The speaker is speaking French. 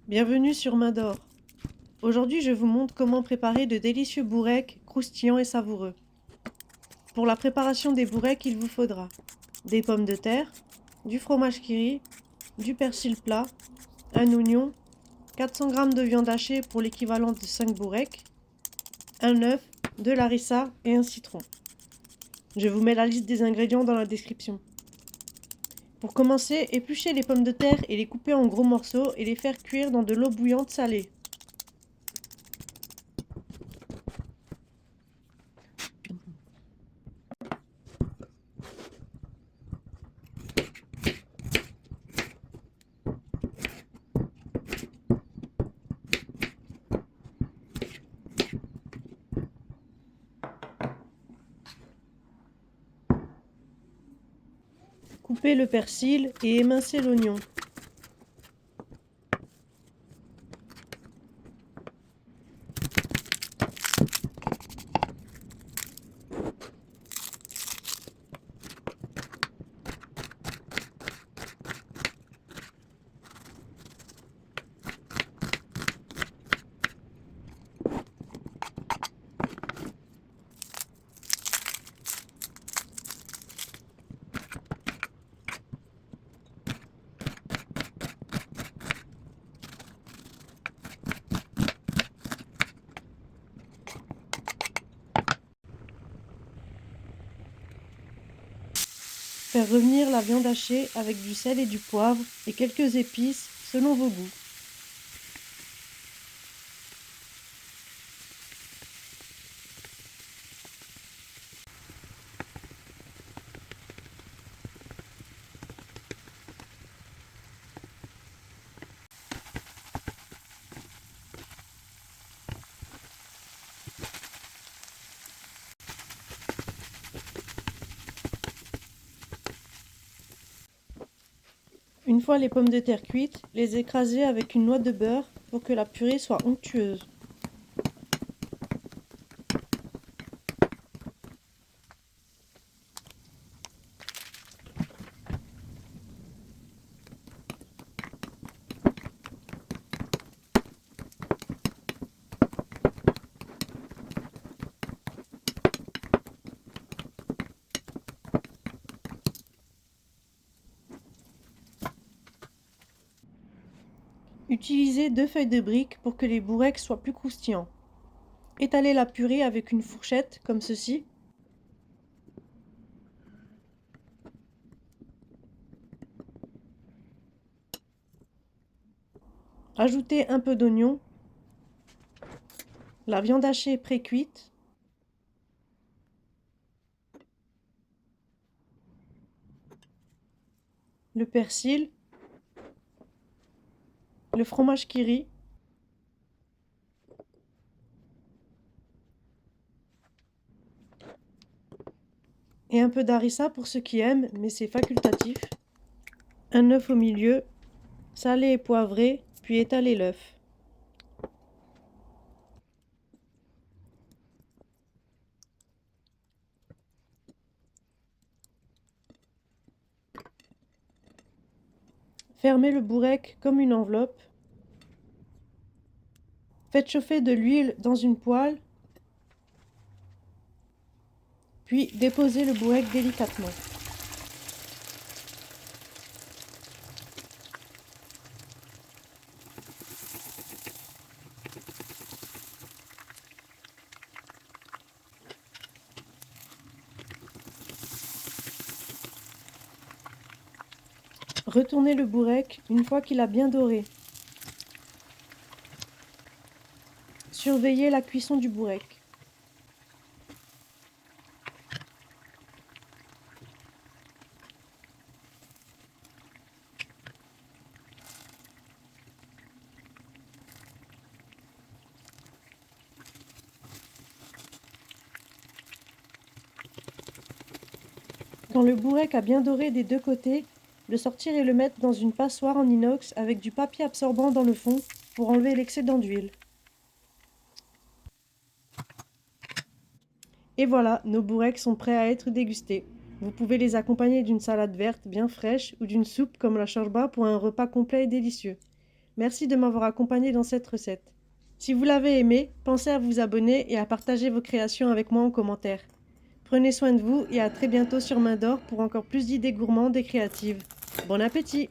Bienvenue sur Main d'Or. Aujourd'hui, je vous montre comment préparer de délicieux bourrecs croustillants et savoureux. Pour la préparation des bourrecs, il vous faudra des pommes de terre, du fromage qui rit, du persil plat, un oignon, 400 g de viande hachée pour l'équivalent de 5 bourrecs, un œuf, de la harissa et un citron. Je vous mets la liste des ingrédients dans la description. Pour commencer, épluchez les pommes de terre et les couper en gros morceaux et les faire cuire dans de l'eau bouillante salée. Coupez le persil et émincez l'oignon. Faire revenir la viande hachée avec du sel et du poivre et quelques épices selon vos goûts. Une fois les pommes de terre cuites, les écraser avec une noix de beurre pour que la purée soit onctueuse. Utilisez 2 feuilles de briques pour que les bourrecs soient plus croustillants. Étalez la purée avec une fourchette comme ceci. Ajoutez un peu d'oignon, la viande hachée pré-cuite, le persil, le fromage qui rit, et un peu d'harissa pour ceux qui aiment, mais c'est facultatif. Un œuf au milieu, salé et poivré, puis étalez l'œuf. Fermez le bourrec comme une enveloppe. Faites chauffer de l'huile dans une poêle, puis déposez le bourrec délicatement. Retournez le bourrec une fois qu'il a bien doré. Surveillez la cuisson du bourrec. Quand le bourrec a bien doré des deux côtés, le sortir et le mettre dans une passoire en inox avec du papier absorbant dans le fond pour enlever l'excédent d'huile. Et voilà, nos bourrecs sont prêts à être dégustés. Vous pouvez les accompagner d'une salade verte bien fraîche ou d'une soupe comme la shorba pour un repas complet et délicieux. Merci de m'avoir accompagné dans cette recette. Si vous l'avez aimé, pensez à vous abonner et à partager vos créations avec moi en commentaire. Prenez soin de vous et à très bientôt sur Main d'Or pour encore plus d'idées gourmandes et créatives. Bon appétit!